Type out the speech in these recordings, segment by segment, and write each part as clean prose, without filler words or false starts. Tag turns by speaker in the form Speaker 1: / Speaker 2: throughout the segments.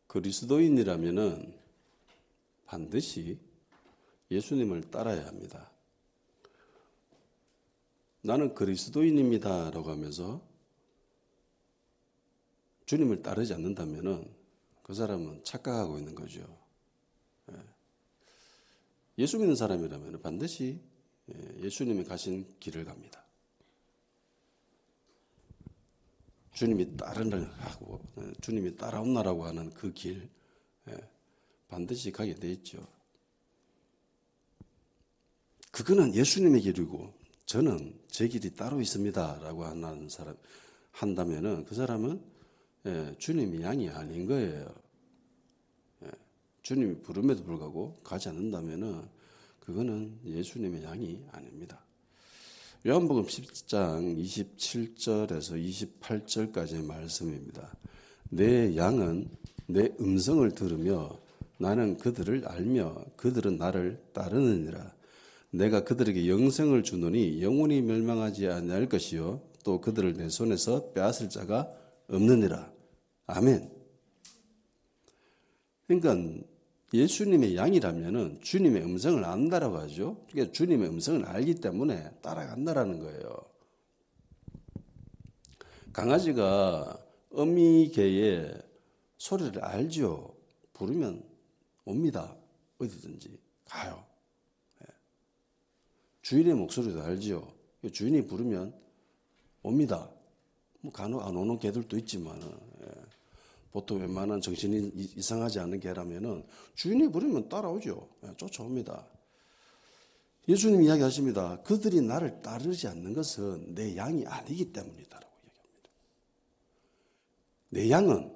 Speaker 1: 그리스도인이라면은 반드시 예수님을 따라야 합니다. 나는 그리스도인입니다 라고 하면서 주님을 따르지 않는다면은 그 사람은 착각하고 있는 거죠. 예수 믿는 사람이라면 반드시 예수님이 가신 길을 갑니다. 주님이 따르라고, 주님이 따라온나라고 하는 그 길, 반드시 가게 돼 있죠. 그거는 예수님의 길이고, 저는 제 길이 따로 있습니다 라고 하는 사람, 한다면은 그 사람은 주님이 양이 아닌 거예요. 주님이 부름에도 불구하고 가지 않는다면은 그거는 예수님의 양이 아닙니다. 요한복음 10장 27절에서 28절까지의 말씀입니다. 내 양은 내 음성을 들으며 나는 그들을 알며 그들은 나를 따르느니라. 내가 그들에게 영생을 주노니 영원히 멸망하지 아니할 것이요 또 그들을 내 손에서 빼앗을 자가 없느니라. 아멘. 그러니까 예수님의 양이라면은 주님의 음성을 안다라고 하죠. 그러니까 주님의 음성을 알기 때문에 따라간다라는 거예요. 강아지가 어미개의 소리를 알죠. 부르면 옵니다. 어디든지 가요. 주인의 목소리도 알죠. 주인이 부르면 옵니다. 뭐 간혹 안 오는 개들도 있지만 보통 웬만한 정신이 이상하지 않은 개라면은 주인이 부르면 따라오죠. 쫓아옵니다. 예수님 이야기하십니다. 그들이 나를 따르지 않는 것은 내 양이 아니기 때문이다라고 얘기합니다. 내 양은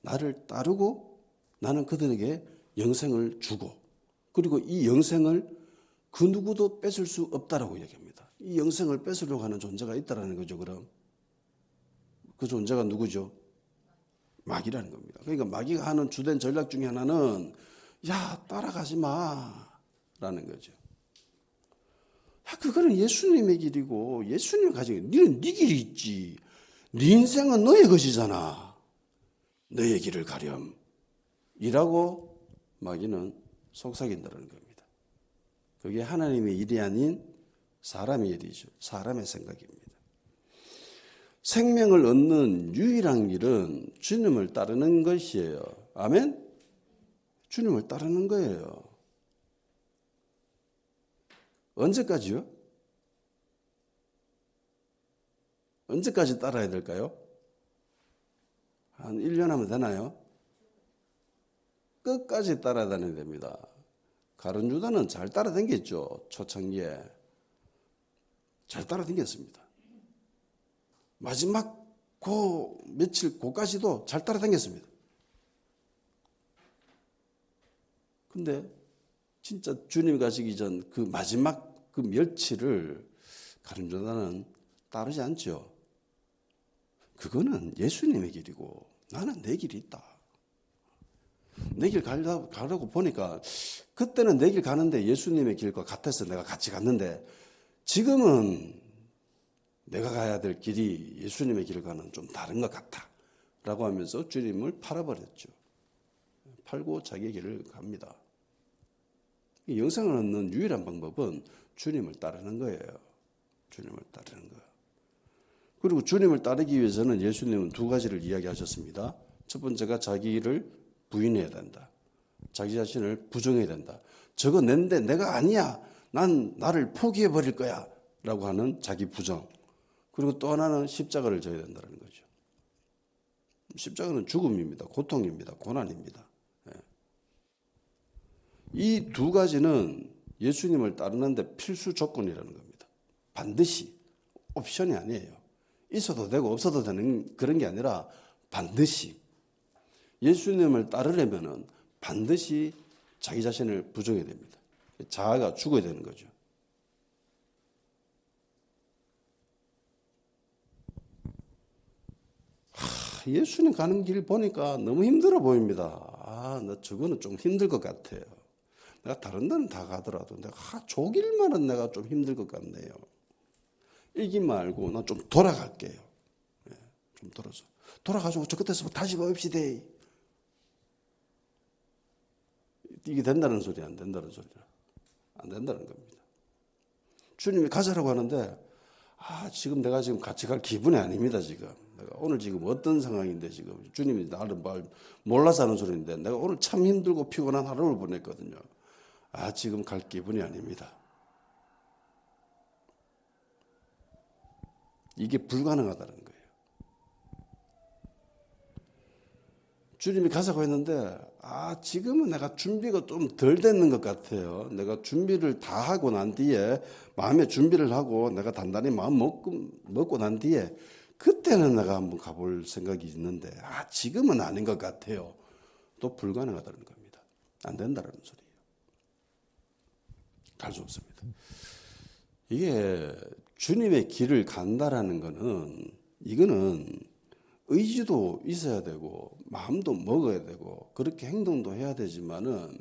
Speaker 1: 나를 따르고 나는 그들에게 영생을 주고 그리고 이 영생을 그 누구도 뺏을 수 없다라고 얘기합니다. 이 영생을 뺏으려고 하는 존재가 있다라는 거죠. 그럼 그 존재가 누구죠? 마귀라는 겁니다. 그러니까 마귀가 하는 주된 전략 중에 하나는 야 따라가지 마라는 거죠. 야 그거는 예수님의 길이고 예수님이 가지고 너는 네 길이 있지. 네 인생은 너의 것이잖아. 너의 길을 가렴. 이라고 마귀는 속삭인다는 겁니다. 그게 하나님의 일이 아닌 사람의 일이죠. 사람의 생각입니다. 생명을 얻는 유일한 길은 주님을 따르는 것이에요. 아멘? 주님을 따르는 거예요. 언제까지요? 언제까지 따라야 될까요? 한 1년 하면 되나요? 끝까지 따라다녀야 됩니다. 가룟 유다는 잘 따라다녔죠. 초창기에. 잘 따라다녔습니다. 마지막 며칠 고까지도 잘 따라다녔습니다. 근데 진짜 주님이 가시기 전 그 마지막 그 며칠을 가룟 유다는 따르지 않죠. 그거는 예수님의 길이고 나는 내 길이 있다. 내 길 가려고 보니까 그때는 내 길 가는데 예수님의 길과 같아서 내가 같이 갔는데 지금은 내가 가야 될 길이 예수님의 길과는 좀 다른 것 같아 라고 하면서 주님을 팔아버렸죠. 팔고 자기의 길을 갑니다. 영생을 얻는 유일한 방법은 주님을 따르는 거예요. 주님을 따르는 거예요. 그리고 주님을 따르기 위해서는 예수님은 두 가지를 이야기하셨습니다. 첫 번째가 자기를 부인해야 된다. 자기 자신을 부정해야 된다. 저거 낸데 내가 아니야. 난 나를 포기해버릴 거야. 라고 하는 자기 부정. 그리고 또 하나는 십자가를 져야 된다는 거죠. 십자가는 죽음입니다. 고통입니다. 고난입니다. 이 두 가지는 예수님을 따르는데 필수 조건이라는 겁니다. 반드시. 옵션이 아니에요. 있어도 되고 없어도 되는 그런 게 아니라 반드시. 예수님을 따르려면 반드시 자기 자신을 부정해야 됩니다. 자아가 죽어야 되는 거죠. 예수님 가는 길 보니까 너무 힘들어 보입니다. 나 저거는 좀 힘들 것 같아요. 내가 다른 데는 다 가더라도 내가 조길만은 내가 좀 힘들 것 같네요. 이기 말고 나 좀 돌아갈게요. 좀 돌아가지고 저 끝에서 다시 봅시다. 이게 된다는 소리, 안 된다는 소리야? 안 된다는 겁니다. 주님이 가자라고 하는데, 지금 내가 지금 같이 갈 기분이 아닙니다, 지금. 내가 오늘 지금 어떤 상황인데, 지금. 주님이 나를 몰라서 하는 소리인데, 내가 오늘 참 힘들고 피곤한 하루를 보냈거든요. 지금 갈 기분이 아닙니다. 이게 불가능하다는 거예요. 주님이 가자고 했는데, 지금은 내가 준비가 좀 덜 됐는 것 같아요. 내가 준비를 다 하고 난 뒤에, 마음의 준비를 하고, 내가 단단히 마음 먹고 난 뒤에, 그때는 내가 한번 가볼 생각이 있는데, 지금은 아닌 것 같아요. 또 불가능하다는 겁니다. 안 된다는 소리예요. 갈 수 없습니다. 이게 주님의 길을 간다라는 거는, 이거는 의지도 있어야 되고 마음도 먹어야 되고 그렇게 행동도 해야 되지만은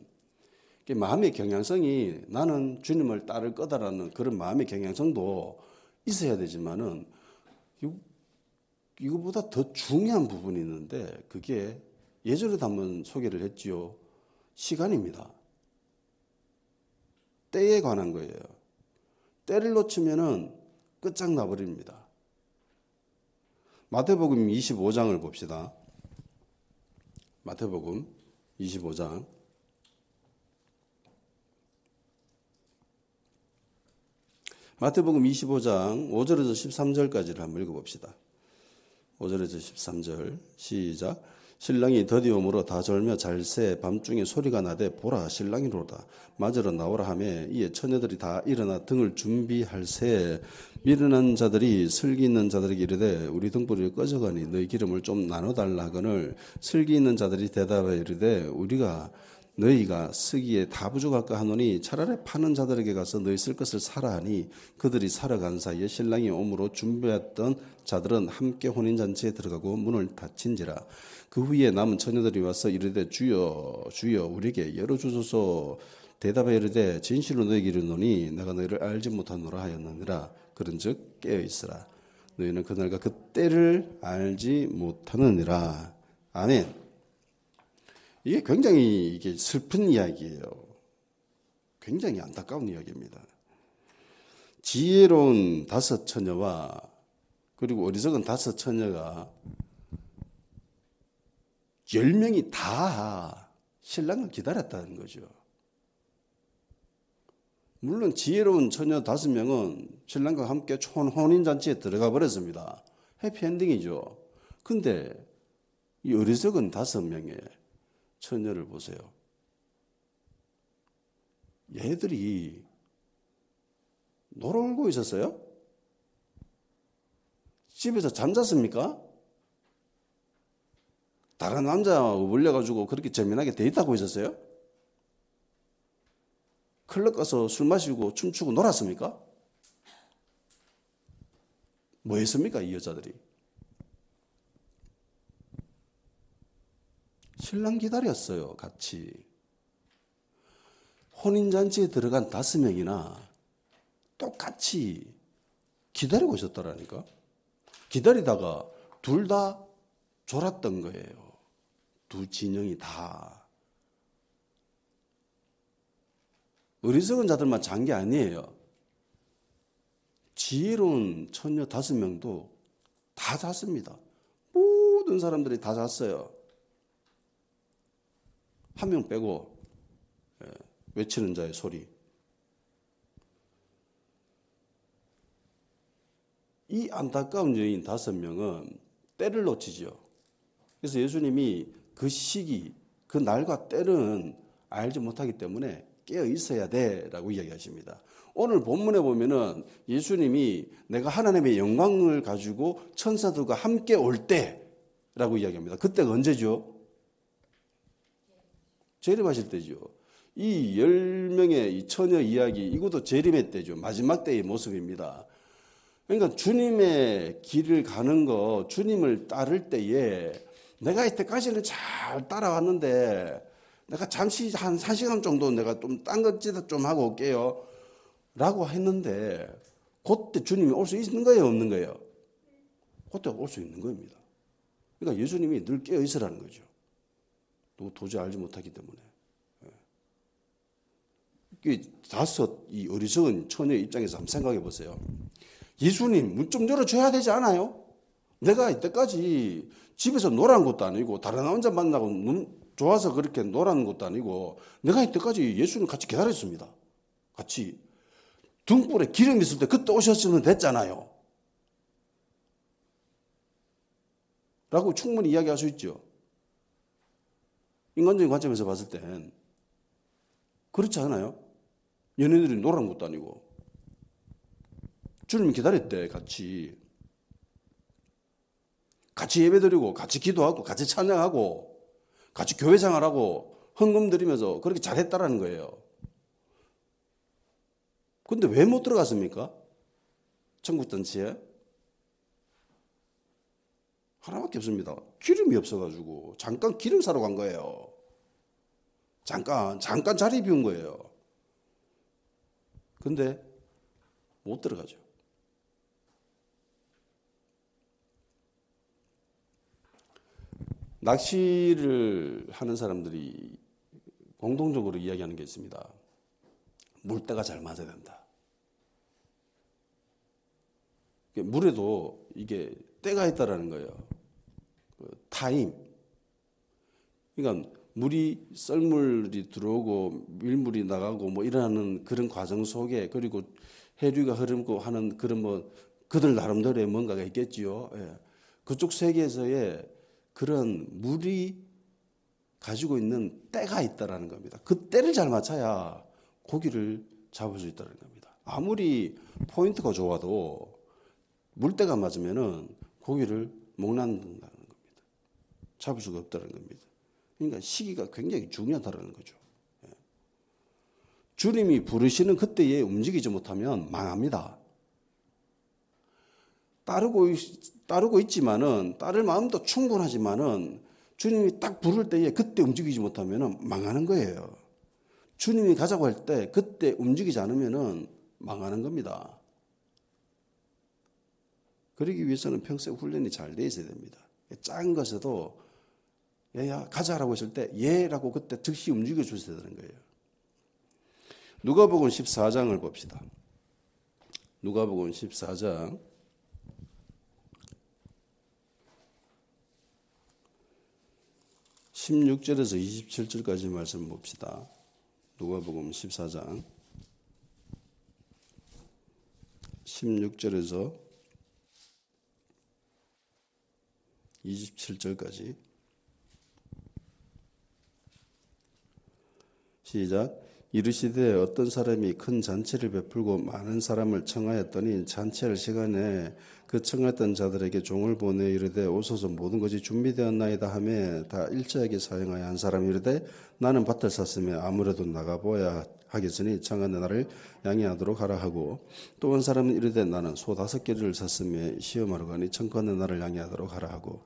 Speaker 1: 마음의 경향성이 나는 주님을 따를 거다라는 그런 마음의 경향성도 있어야 되지만은 이거보다 더 중요한 부분이 있는데 그게 예전에도 한번 소개를 했지요. 시간입니다. 때에 관한 거예요. 때를 놓치면은 끝장나 버립니다. 마태복음 25장을 봅시다. 마태복음 25장. 마태복음 25장 5절에서 13절까지를 한번 읽어봅시다. 5절에서 13절 시작. 신랑이 더디옴으로 다 졸며 잘새 밤중에 소리가 나되 보라 신랑이로다 맞으러 나오라 하매 이에 처녀들이 다 일어나 등을 준비할새 미련한 자들이 슬기 있는 자들에게 이르되 우리 등불이 꺼져가니 너희 기름을 좀 나눠달라 하거늘 슬기 있는 자들이 대답하여 이르되 너희가 쓰기에 다 부족할까 하노니 차라리 파는 자들에게 가서 너희 쓸 것을 사라 하니 그들이 사러 간 사이에 신랑이 오므로 준비했던 자들은 함께 혼인잔치에 들어가고 문을 닫힌지라. 그 후에 남은 처녀들이 와서 이르되 주여 주여 우리에게 열어주소서. 대답하여 이르되 진실로 너희에게 이르노니 내가 너희를 알지 못하노라 하였느니라. 그런즉 깨어있으라. 너희는 그날과 그 때를 알지 못하느니라. 아멘. 이게 굉장히 슬픈 이야기예요. 굉장히 안타까운 이야기입니다. 지혜로운 5 처녀와 그리고 어리석은 5 처녀가 10명이 다 신랑을 기다렸다는 거죠. 물론 지혜로운 처녀 5명은 신랑과 함께 혼인잔치에 들어가 버렸습니다. 해피엔딩이죠. 근데 이 어리석은 5명의 처녀를 보세요. 얘들이 놀고 있었어요? 집에서 잠잤습니까? 다른 남자와 어울려가지고 그렇게 재미나게 데이트하고 있었어요? 클럽 가서 술 마시고 춤추고 놀았습니까? 뭐 했습니까? 이 여자들이. 신랑 기다렸어요. 같이. 혼인잔치에 들어간 5명이나 똑같이 기다리고 있었더라니까. 기다리다가 둘 다 졸았던 거예요. 두 진영이 다. 어리석은 자들만 잔 게 아니에요. 지혜로운 처녀 5명도 다 잤습니다. 모든 사람들이 다 잤어요. 한 명 빼고 외치는 자의 소리. 이 안타까운 여인 5명은 때를 놓치죠. 그래서 예수님이 그 시기, 그 날과 때는 알지 못하기 때문에 깨어 있어야 돼라고 이야기하십니다. 오늘 본문에 보면은 예수님이 내가 하나님의 영광을 가지고 천사들과 함께 올 때라고 이야기합니다. 그때가 언제죠? 재림하실 때죠. 이 10명의 이 처녀 이야기, 이것도 재림의 때죠. 마지막 때의 모습입니다. 그러니까 주님의 길을 가는 거, 주님을 따를 때에 내가 이때까지는 잘 따라왔는데 내가 잠시 한 1시간 정도 내가 좀 딴 것 좀 하고 올게요. 라고 했는데 그때 주님이 올 수 있는 거예요? 없는 거예요? 그때 올 수 있는 겁니다. 그러니까 예수님이 늘 깨어 있으라는 거죠. 도저히 알지 못하기 때문에. 다섯 이 어리석은 처녀 입장에서 한번 생각해 보세요. 예수님 문 좀 열어줘야 되지 않아요? 내가 이때까지 집에서 놀아는 것도 아니고 다른 남자 만나고 좋아서 그렇게 놀아는 것도 아니고 내가 이때까지 예수님 같이 기다렸습니다. 같이 등불에 기름 있을 때 그때 오셨으면 됐잖아요. 라고 충분히 이야기할 수 있죠. 인간적인 관점에서 봤을 땐 그렇지 않아요? 연예인들이 놀아는 것도 아니고 주님 기다렸대. 같이 예배드리고 같이 기도하고 같이 찬양하고 같이 교회 생활하고 헌금 드리면서 그렇게 잘했다라는 거예요. 근데 왜 못 들어갔습니까? 천국 잔치에 하나밖에 없습니다. 기름이 없어가지고 잠깐 기름 사러 간 거예요. 잠깐 자리 비운 거예요. 근데 못 들어가죠. 낚시를 하는 사람들이 공통적으로 이야기하는 게 있습니다. 물때가 잘 맞아야 된다. 물에도 이게 때가 있다라는 거예요. 타임. 그러니까 물이 썰물이 들어오고 밀물이 나가고 뭐 이러는 그런 과정 속에 그리고 해류가 흐르고 하는 그런 뭐 그들 나름대로의 뭔가가 있겠지요. 예. 그쪽 세계에서의 그런 물이 가지고 있는 때가 있다라는 겁니다. 그 때를 잘 맞춰야 고기를 잡을 수 있다는 겁니다. 아무리 포인트가 좋아도 물때가 맞으면은 고기를 못 낳는다는 겁니다. 잡을 수가 없다는 겁니다. 그러니까 시기가 굉장히 중요하다는 거죠. 주님이 부르시는 그때에 움직이지 못하면 망합니다. 따르고 있지만은 따를 마음도 충분하지만은 주님이 딱 부를 때에 그때 움직이지 못하면은 망하는 거예요. 주님이 가자고 할 때 그때 움직이지 않으면은 망하는 겁니다. 그러기 위해서는 평생 훈련이 잘 돼 있어야 됩니다. 작은 것에도 얘야 가자라고 했을 때 예라고 그때 즉시 움직여 주셔야 되는 거예요. 누가복음 14장을 봅시다. 누가복음 14장 16절에서 27절까지 말씀 봅시다. 누가복음 14장 16절에서 27절까지 시작. 이르시되 어떤 사람이 큰 잔치를 베풀고 많은 사람을 청하였더니 잔치할 시간에 그 청했던 자들에게 종을 보내 이르되 오소서 모든 것이 준비되었나이다 하매 다 일제하게 사용하여 한 사람이 이르되 나는 밭을 샀으며 아무래도 나가보아야 하겠으니 청한 나를 양해하도록 하라 하고 또 한 사람은 이르되 나는 소 5개를 샀으며 시험하러 가니 청컨대 나를 양해하도록 하라 하고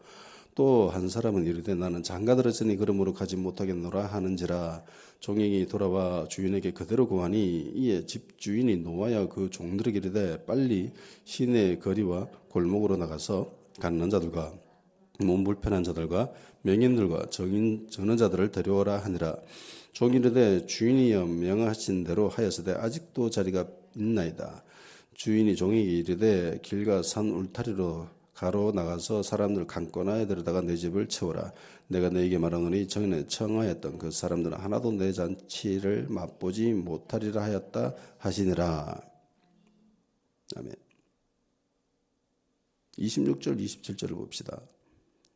Speaker 1: 또 한 사람은 이르되 나는 장가들었으니 그러므로 가지 못하겠노라 하는지라 종에게 돌아와 주인에게 그대로 구하니 이에 집주인이 노하여 그 종들에게 이르되 빨리 시내 거리와 골목으로 나가서 갓난 자들과 몸 불편한 자들과 명인들과 정인 자들을 데려오라 하니라. 종이 이르되 주인이여 명하신 대로 하였으되 아직도 자리가 있나이다. 주인이 종에게 이르되 길과 산 울타리로 가로 나가서 사람들 강권하여 데려다가 내 집을 채우라. 내가 너에게 말하노니 전에 청하였던 그 사람들은 하나도 내 잔치를 맛보지 못하리라 하였다 하시니라. 아멘. 26절 27절을 봅시다.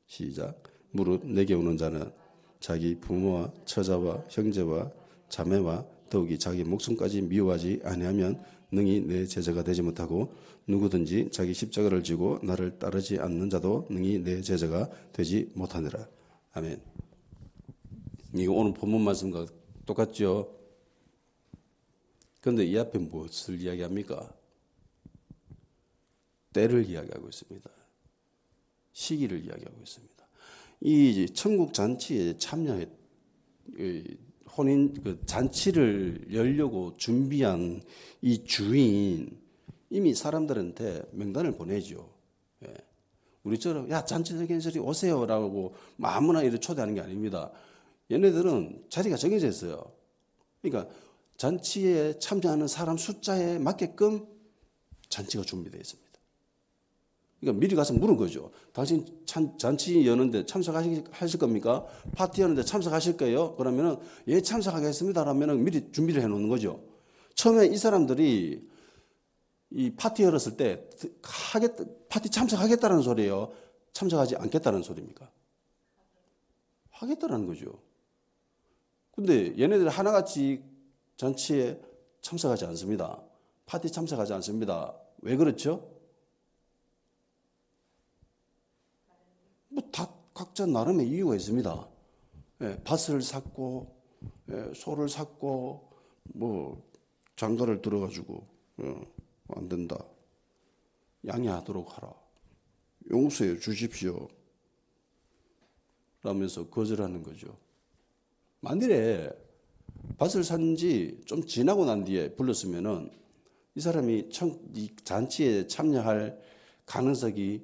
Speaker 1: 시작. 무릇 내게 오는 자는 자기 부모와 처자와 형제와 자매와 더욱이 자기 목숨까지 미워하지 아니하면 능히 내 제자가 되지 못하고 누구든지 자기 십자가를 지고 나를 따르지 않는 자도 능히 내 제자가 되지 못하느라. 아멘. 이거 오늘 본문 말씀과 똑같죠? 그런데 이 앞에 무엇을 이야기합니까? 때를 이야기하고 있습니다. 시기를 이야기하고 있습니다. 이 천국 잔치에 참여해 혼인 그 잔치를 열려고 준비한 이 주인 이미 사람들한테 명단을 보내죠. 예. 우리처럼 야 잔치 정해져서 오세요라고 아무나 이렇게 초대하는 게 아닙니다. 얘네들은 자리가 정해져 있어요. 그러니까 잔치에 참여하는 사람 숫자에 맞게끔 잔치가 준비되어 있습니다. 그러니까 미리 가서 물은 거죠. 당신 잔치 여는데 참석하실 겁니까? 파티 여는데 참석하실 거예요? 그러면은 예, 참석하겠습니다. 라면은 미리 준비를 해 놓는 거죠. 처음에 이 사람들이 이 파티 열었을 때 파티 참석하겠다는 소리예요? 참석하지 않겠다는 소리입니까? 하겠다는 거죠. 근데 얘네들 하나같이 잔치에 참석하지 않습니다. 파티 참석하지 않습니다. 왜 그렇죠? 뭐 다 각자 나름의 이유가 있습니다. 예, 밭을 샀고, 예, 소를 샀고, 뭐 장가를 들어가지고 안 된다. 양해하도록 하라. 용서해 주십시오. 라면서 거절하는 거죠. 만일에 밭을 산 지 좀 지나고 난 뒤에 불렀으면은 이 사람이 이 잔치에 참여할 가능성이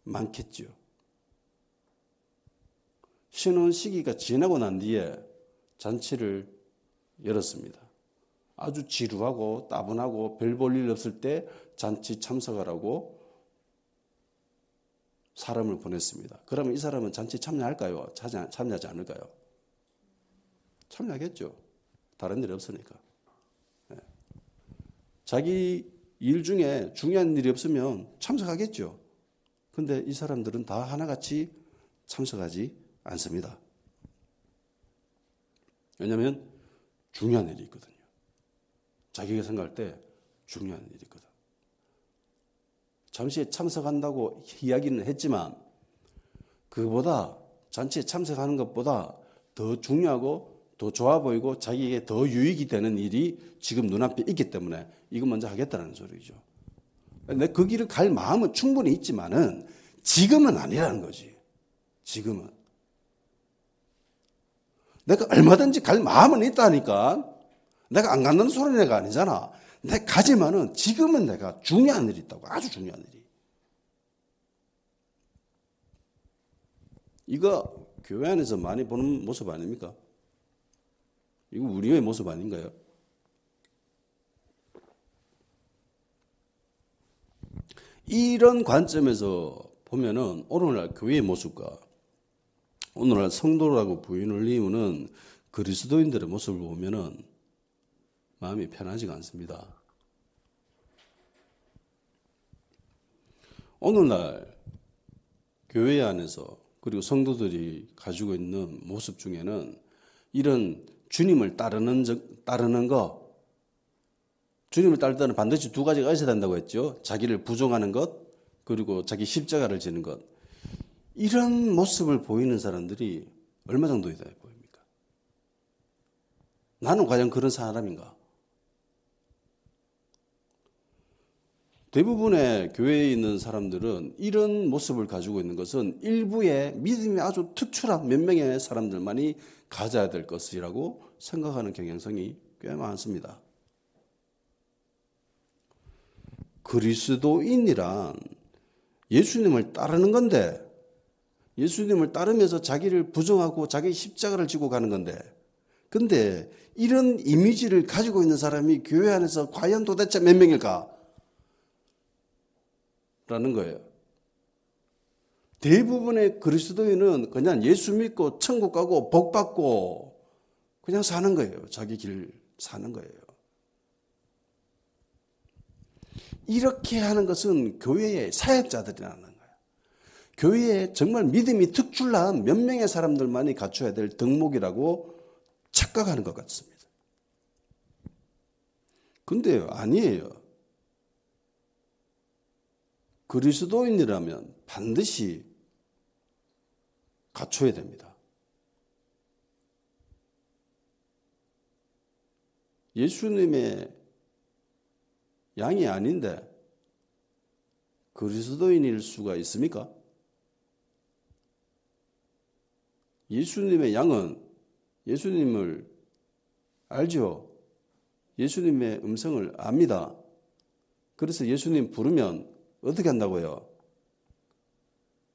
Speaker 1: 많겠죠. 신혼 시기가 지나고 난 뒤에 잔치를 열었습니다. 아주 지루하고 따분하고 별 볼 일 없을 때 잔치 참석하라고 사람을 보냈습니다. 그러면 이 사람은 잔치 참여할까요? 참여하지 않을까요? 참여하겠죠. 다른 일이 없으니까. 자기 일 중에 중요한 일이 없으면 참석하겠죠. 근데 이 사람들은 다 하나같이 참석하지 않습니다. 왜냐하면 중요한 일이 있거든요. 자기가 생각할 때 중요한 일이 있거든. 잠시 참석한다고 이야기는 했지만 그보다 잔치에 참석하는 것보다 더 중요하고 더 좋아 보이고 자기에게 더 유익이 되는 일이 지금 눈앞에 있기 때문에 이거 먼저 하겠다는 소리죠. 근데 그 길을 갈 마음은 충분히 있지만은 지금은 아니라는 거지. 지금은. 내가 얼마든지 갈 마음은 있다니까. 내가 안 간다는 소리는 내가 아니잖아. 내가 가지만은 지금은 내가 중요한 일이 있다고. 아주 중요한 일이. 이거 교회 안에서 많이 보는 모습 아닙니까? 이거 우리의 모습 아닌가요? 이런 관점에서 보면은 오늘날 교회의 모습과 오늘날 성도라고 부인을 이유는 그리스도인들의 모습을 보면은 마음이 편하지가 않습니다. 오늘날 교회 안에서 그리고 성도들이 가지고 있는 모습 중에는 이런 주님을 따르는 거, 주님을 따를 때는 반드시 두 가지가 있어야 된다고 했죠. 자기를 부정하는 것, 그리고 자기 십자가를 지는 것. 이런 모습을 보이는 사람들이 얼마 정도 있다 보입니까? 나는 과연 그런 사람인가? 대부분의 교회에 있는 사람들은 이런 모습을 가지고 있는 것은 일부의 믿음이 아주 특출한 몇 명의 사람들만이 가져야 될 것이라고 생각하는 경향성이 꽤 많습니다. 그리스도인이란 예수님을 따르는 건데 예수님을 따르면서 자기를 부정하고 자기 십자가를 지고 가는 건데 근데 이런 이미지를 가지고 있는 사람이 교회 안에서 과연 도대체 몇 명일까? 라는 거예요. 대부분의 그리스도인은 그냥 예수 믿고 천국 가고 복 받고 그냥 사는 거예요. 자기 길 사는 거예요. 이렇게 하는 것은 교회의 사역자들이라는 거예요. 교회에 정말 믿음이 특출난 몇 명의 사람들만이 갖춰야 될 덕목이라고 착각하는 것 같습니다. 근데 아니에요. 그리스도인이라면 반드시 갖춰야 됩니다. 예수님의 양이 아닌데 그리스도인일 수가 있습니까? 예수님의 양은 예수님을 알죠? 예수님의 음성을 압니다. 그래서 예수님 부르면 어떻게 한다고요?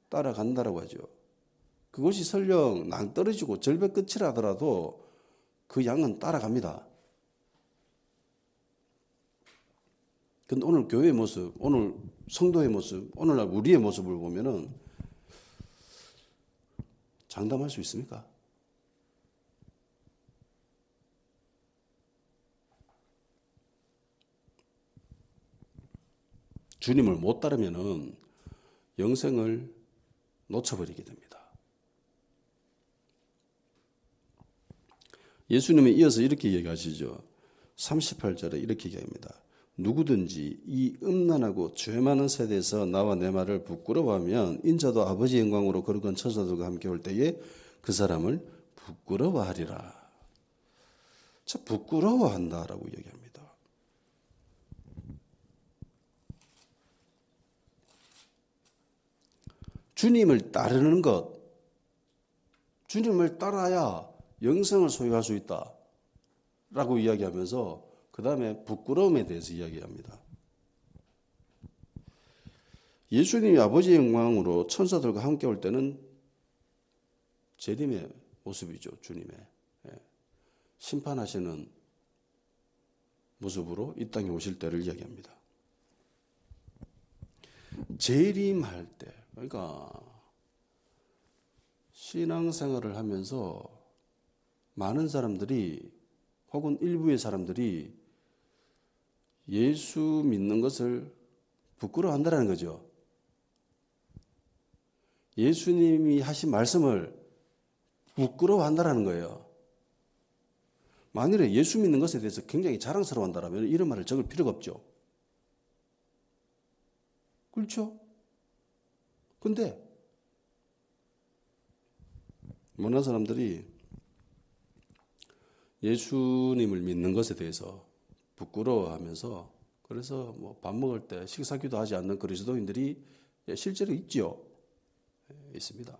Speaker 1: 따라간다라고 하죠. 그것이 설령 낭떠러지고 절벽 끝이라 하더라도 그 양은 따라갑니다. 근데 오늘 교회의 모습, 오늘 성도의 모습, 오늘날 우리의 모습을 보면은 장담할 수 있습니까? 주님을 못 따르면은 영생을 놓쳐버리게 됩니다. 예수님이 이어서 이렇게 얘기하시죠. 38절에 이렇게 얘기합니다. 누구든지 이 음란하고 죄 많은 세대에서 나와 내 말을 부끄러워하면 인자도 아버지 영광으로 거룩한 천사들과 함께 올 때에 그 사람을 부끄러워하리라. 자, 부끄러워한다라고 얘기합니다. 주님을 따르는 것, 주님을 따라야 영생을 소유할 수 있다 라고 이야기하면서 그 다음에 부끄러움에 대해서 이야기합니다. 예수님이 아버지의 영광으로 천사들과 함께 올 때는 재림의 모습이죠. 주님의 심판하시는 모습으로 이 땅에 오실 때를 이야기합니다. 재림할 때, 그러니까 신앙생활을 하면서 많은 사람들이 혹은 일부의 사람들이 예수 믿는 것을 부끄러워한다는 거죠. 예수님이 하신 말씀을 부끄러워한다는 거예요. 만일에 예수 믿는 것에 대해서 굉장히 자랑스러워한다면 이런 말을 적을 필요가 없죠. 그렇죠? 근데 많은 사람들이 예수님을 믿는 것에 대해서 부끄러워하면서 그래서 뭐 밥 먹을 때 식사기도 하지 않는 그리스도인들이 실제로 있죠. 있습니다.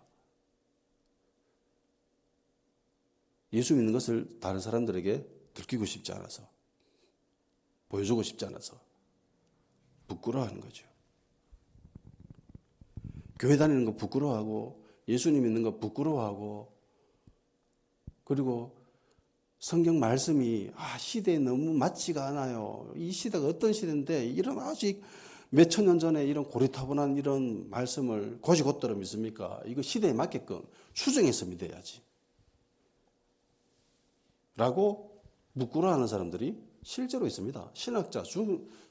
Speaker 1: 예수 믿는 것을 다른 사람들에게 들키고 싶지 않아서 보여주고 싶지 않아서 부끄러워하는 거죠. 교회 다니는 거 부끄러워하고 예수님 믿는 거 부끄러워하고 그리고 성경 말씀이 시대에 너무 맞지가 않아요. 이 시대가 어떤 시대인데 이런 아직 몇천 년 전에 이런 고리타분한 이런 말씀을 곧이곧대로 믿습니까? 이거 시대에 맞게끔 수정해서 믿어야지. 라고 부끄러워하는 사람들이 실제로 있습니다.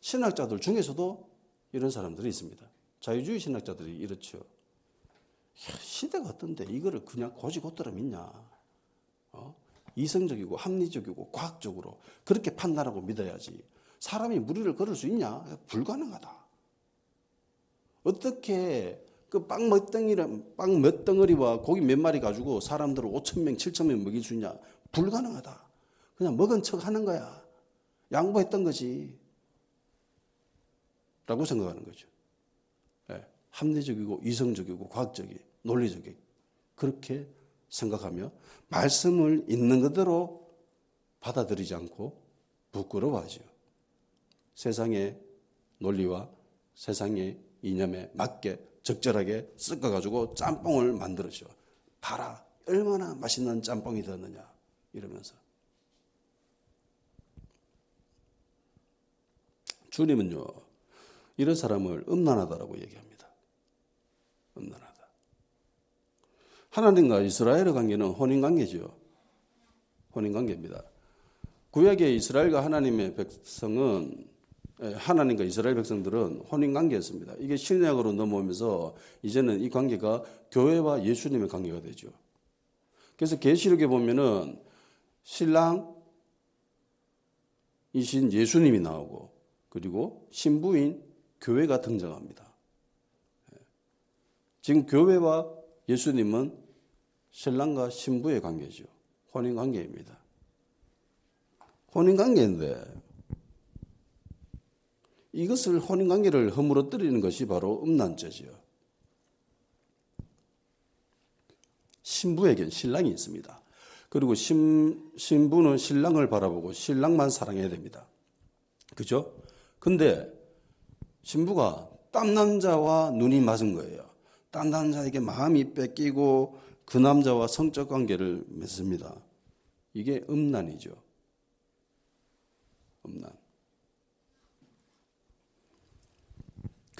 Speaker 1: 신학자들 중에서도 이런 사람들이 있습니다. 자유주의 신학자들이 이렇죠. 시대가 어떤데 이거를 그냥 곧이곧대로 믿냐. 이성적이고 합리적이고 과학적으로 그렇게 판단하고 믿어야지. 사람이 무리를 걸을 수 있냐? 불가능하다. 어떻게 그 빵 몇 덩어리와 고기 몇 마리 가지고 사람들을 5,000명, 7,000명 먹일 수 있냐? 불가능하다. 그냥 먹은 척 하는 거야. 양보했던 거지. 라고 생각하는 거죠. 네. 합리적이고 이성적이고 과학적이 논리적이 그렇게 생각하며 말씀을 있는 그대로 받아들이지 않고 부끄러워하죠. 세상의 논리와 세상의 이념에 맞게 적절하게 섞어가지고 짬뽕을 만들어줘. 봐라, 얼마나 맛있는 짬뽕이 되었느냐 이러면서. 주님은요, 이런 사람을 음란하다라고 얘기합니다. 음란하다. 하나님과 이스라엘의 관계는 혼인관계죠. 혼인관계입니다. 구약의 이스라엘과 하나님의 백성은 하나님과 이스라엘 백성들은 혼인관계였습니다. 이게 신약으로 넘어오면서 이제는 이 관계가 교회와 예수님의 관계가 되죠. 그래서 계시록에 보면은 신랑이신 예수님이 나오고 그리고 신부인 교회가 등장합니다. 지금 교회와 예수님은 신랑과 신부의 관계죠. 혼인관계입니다. 혼인관계인데 이것을 혼인관계를 허물어뜨리는 것이 바로 음란죄지요. 신부에겐 신랑이 있습니다. 그리고 신부는 신랑을 바라보고 신랑만 사랑해야 됩니다. 그죠? 근데 신부가 딴 남자와 눈이 맞은 거예요. 딴 남자에게 마음이 뺏기고 그 남자와 성적 관계를 맺습니다. 이게 음란이죠. 음란.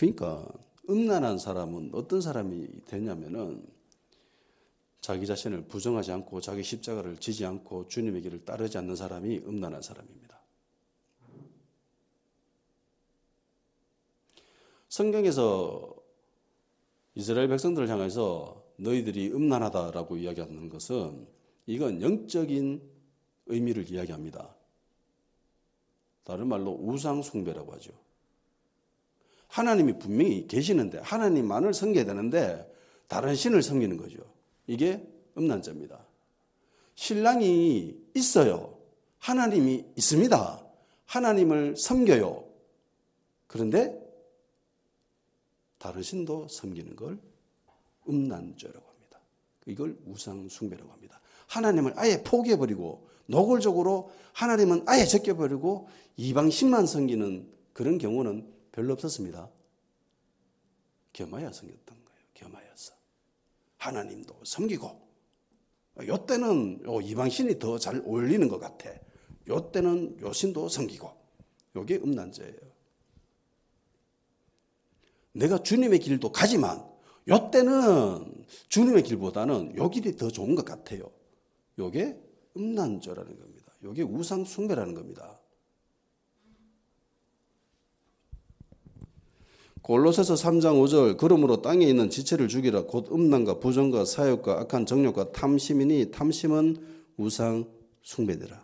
Speaker 1: 그러니까 음란한 사람은 어떤 사람이 되냐면은 자기 자신을 부정하지 않고 자기 십자가를 지지 않고 주님의 길을 따르지 않는 사람이 음란한 사람입니다. 성경에서 이스라엘 백성들을 향해서 너희들이 음란하다라고 이야기하는 것은 이건 영적인 의미를 이야기합니다. 다른 말로 우상 숭배라고 하죠. 하나님이 분명히 계시는데 하나님만을 섬겨야 되는데 다른 신을 섬기는 거죠. 이게 음란죄입니다. 신랑이 있어요. 하나님이 있습니다. 하나님을 섬겨요. 그런데 다른 신도 섬기는 걸 음란죄라고 합니다. 이걸 우상 숭배라고 합니다. 하나님을 아예 포기해버리고 노골적으로 하나님은 아예 제껴버리고 이방 신만 섬기는 그런 경우는 별로 없었습니다. 겸하여 섬겼던 거예요. 겸하여서. 하나님도 섬기고 요때는 이방 신이 더 잘 어울리는 것 같아. 요때는 요 신도 섬기고. 요게 음란죄예요. 내가 주님의 길도 가지만 요때는 주님의 길보다는 요 길이 더 좋은 것 같아요. 요게 음란죄라는 겁니다. 요게 우상 숭배라는 겁니다. 골로새서 3장 5절 그러므로 땅에 있는 지체를 죽이라 곧 음란과 부정과 사욕과 악한 정욕과 탐심이니 탐심은 우상 숭배되라.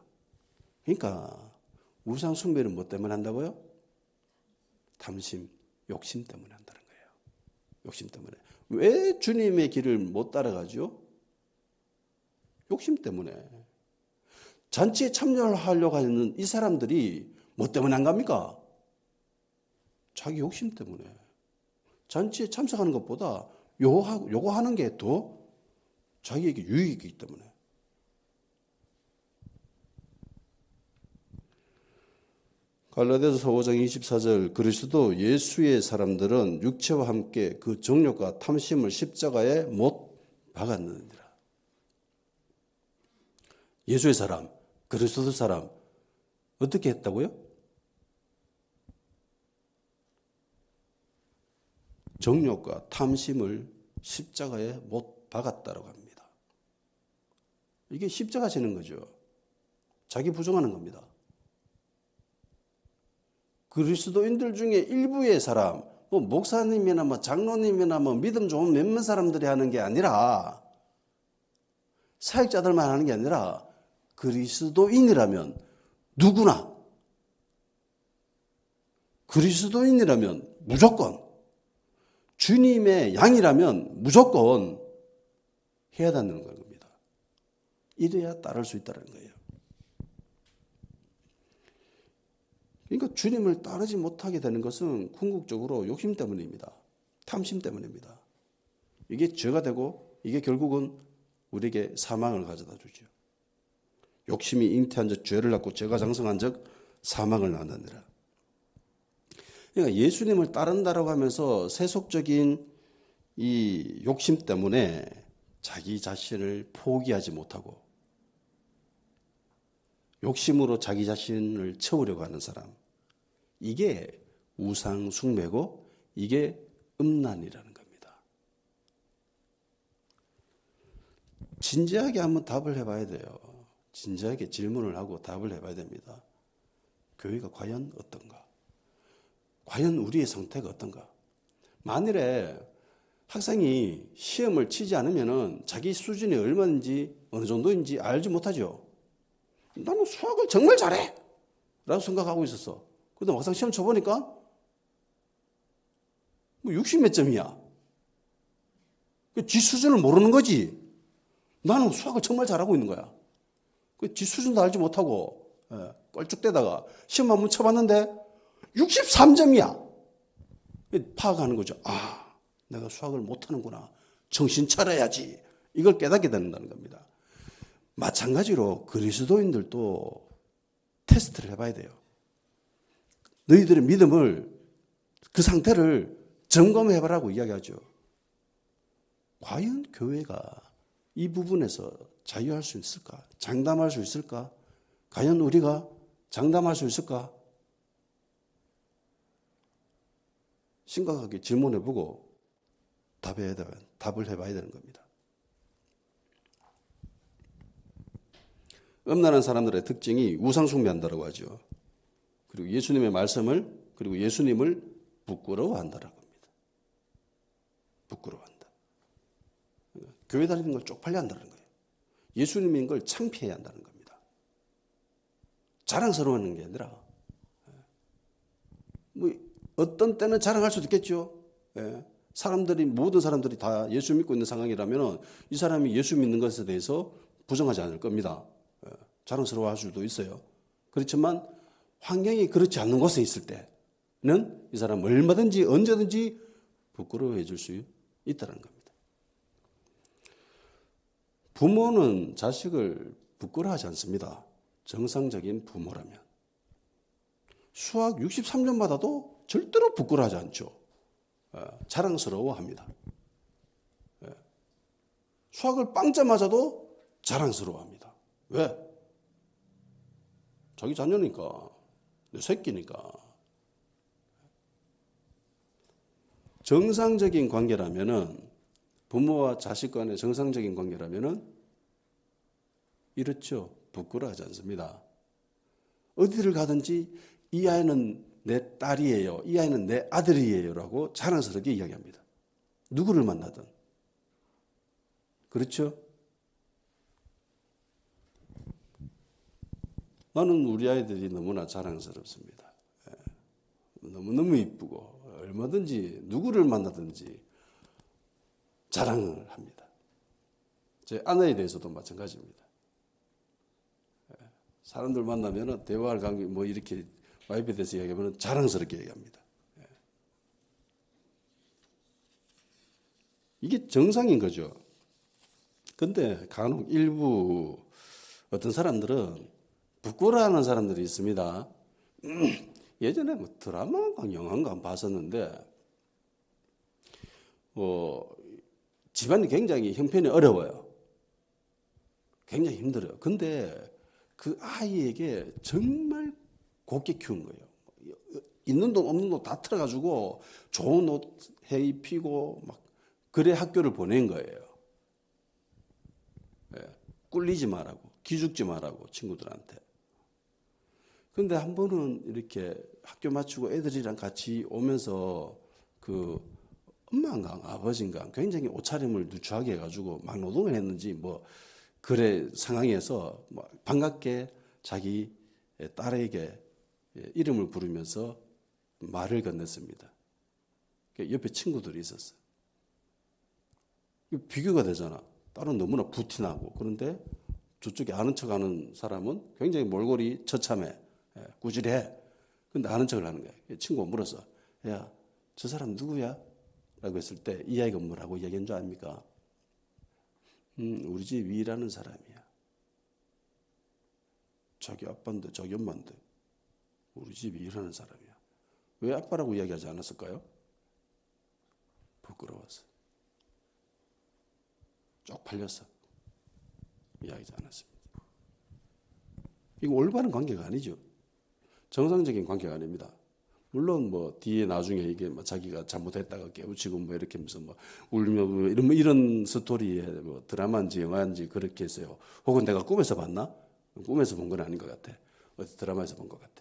Speaker 1: 그러니까 우상 숭배는 뭐 때문에 한다고요? 탐심, 욕심 때문에 한다는 거예요. 욕심 때문에. 왜 주님의 길을 못 따라가죠? 욕심 때문에. 잔치에 참여하려고 하는 이 사람들이 뭐 때문에 안 갑니까? 자기 욕심 때문에. 잔치에 참석하는 것보다 요거 하는 게 더 자기에게 유익이기 때문에. 갈라디아서 5장 24절 그리스도 예수의 사람들은 육체와 함께 그 정욕과 탐심을 십자가에 못 박았느니라. 예수의 사람, 그리스도 사람 어떻게 했다고요? 정욕과 탐심을 십자가에 못 박았다라고 합니다. 이게 십자가 지는 거죠. 자기 부정하는 겁니다. 그리스도인들 중에 일부의 사람, 뭐 목사님이나 뭐 장로님이나 뭐 믿음 좋은 몇몇 사람들이 하는 게 아니라 사역자들만 하는 게 아니라 그리스도인이라면 누구나 그리스도인이라면 무조건 주님의 양이라면 무조건 해야 된다는 겁니다. 이래야 따를 수 있다는 거예요. 그러니까 주님을 따르지 못하게 되는 것은 궁극적으로 욕심 때문입니다. 탐심 때문입니다. 이게 죄가 되고 이게 결국은 우리에게 사망을 가져다 주죠. 욕심이 잉태한 적 죄를 낳고 죄가 장성한 적 사망을 낳느니라. 그러니까 예수님을 따른다라고 하면서 세속적인 이 욕심 때문에 자기 자신을 포기하지 못하고 욕심으로 자기 자신을 채우려고 하는 사람, 이게 우상 숭배고 이게 음란이라는 겁니다. 진지하게 한번 답을 해봐야 돼요. 진지하게 질문을 하고 답을 해봐야 됩니다. 교회가 과연 어떤가? 과연 우리의 상태가 어떤가? 만일에 학생이 시험을 치지 않으면 자기 수준이 얼마인지 어느 정도인지 알지 못하죠. 나는 수학을 정말 잘해 라고 생각하고 있었어. 그런데 막상 시험 쳐보니까 뭐 60몇 점이야. 지 수준을 모르는 거지. 나는 수학을 정말 잘하고 있는 거야. 지 수준도 알지 못하고 껄쭉대다가 시험 한번 쳐봤는데 63점이야. 파악하는 거죠. 아, 내가 수학을 못하는구나. 정신 차려야지. 이걸 깨닫게 된다는 겁니다. 마찬가지로 그리스도인들도 테스트를 해봐야 돼요. 너희들의 믿음을 그 상태를 점검해봐라고 이야기하죠. 과연 교회가 이 부분에서 자유할 수 있을까? 장담할 수 있을까? 과연 우리가 장담할 수 있을까? 심각하게 질문해보고 답을 해봐야 되는 겁니다. 음란한 사람들의 특징이 우상숭배한다라고 하죠. 그리고 예수님의 말씀을 그리고 예수님을 부끄러워한다라고 합니다. 부끄러워한다. 교회 다니는 걸 쪽팔려 한다는 거예요. 예수님인 걸 창피해야 한다는 겁니다. 자랑스러워하는 게 아니라 뭐 어떤 때는 자랑할 수도 있겠죠. 모든 사람들이 다 예수 믿고 있는 상황이라면 이 사람이 예수 믿는 것에 대해서 부정하지 않을 겁니다. 자랑스러워할 수도 있어요. 그렇지만 환경이 그렇지 않는 곳에 있을 때는 이 사람 얼마든지 언제든지 부끄러워해 줄 수 있다는 겁니다. 부모는 자식을 부끄러워하지 않습니다. 정상적인 부모라면. 수학 63점 받아도 절대로 부끄러워하지 않죠. 자랑스러워합니다. 수학을 빵점 맞아도 자랑스러워합니다. 왜? 자기 자녀니까, 내 새끼니까. 정상적인 관계라면은, 부모와 자식 간의 정상적인 관계라면은, 이렇죠. 부끄러워하지 않습니다. 어디를 가든지 이 아이는 내 딸이에요. 이 아이는 내 아들이에요. 라고 자랑스럽게 이야기합니다. 누구를 만나든. 그렇죠? 나는 우리 아이들이 너무나 자랑스럽습니다. 너무너무 이쁘고 얼마든지 누구를 만나든지 자랑을 합니다. 제 아내에 대해서도 마찬가지입니다. 사람들 만나면 대화할 관계 뭐 이렇게 와이프에 대해서 이야기하면 자랑스럽게 얘기합니다. 이게 정상인 거죠. 근데 간혹 일부 어떤 사람들은 부끄러워하는 사람들이 있습니다. 예전에 뭐 드라마인가 영화인가 봤었는데 집안이 굉장히 형편이 어려워요. 굉장히 힘들어요. 근데 그 아이에게 정말 곱게 키운 거예요. 있는 돈 없는 돈 다 틀어가지고 좋은 옷 해 입히고 막 그래 학교를 보낸 거예요. 꿀리지 말라고, 기죽지 말라고 친구들한테. 근데 한 번은 이렇게 학교 마치고 애들이랑 같이 오면서 그 엄마인가 아버지인가 굉장히 옷차림을 누추하게 해가지고 막 노동을 했는지 뭐 그래 상황에서 뭐 반갑게 자기 딸에게 이름을 부르면서 말을 건넸습니다. 옆에 친구들이 있었어요. 비교가 되잖아. 딸은 너무나 부티나고 그런데 저쪽에 아는 척하는 사람은 굉장히 몰골이 처참해. 꾸질해. 근데 아는 척을 하는 거야. 친구가 물었어. 야, 저 사람 누구야? 라고 했을 때 이 아이가 뭐라고 얘기한 줄 압니까? 우리 집 위라는 사람이야. 자기 아빠인데 자기 엄마인데 우리 집이 일하는 사람이야. 왜 아빠라고 이야기하지 않았을까요? 부끄러워서. 쪽팔려서 이야기하지 않았습니다. 이거 올바른 관계가 아니죠. 정상적인 관계가 아닙니다. 물론 뭐 뒤에 나중에 이게 뭐 자기가 잘못했다가 깨우치고 뭐 이렇게 하면서 뭐 울며 뭐 이런 스토리에 뭐 드라마인지 영화인지 그렇게 했어요. 혹은 내가 꿈에서 봤나? 꿈에서 본 건 아닌 것 같아. 어디 드라마에서 본 것 같아.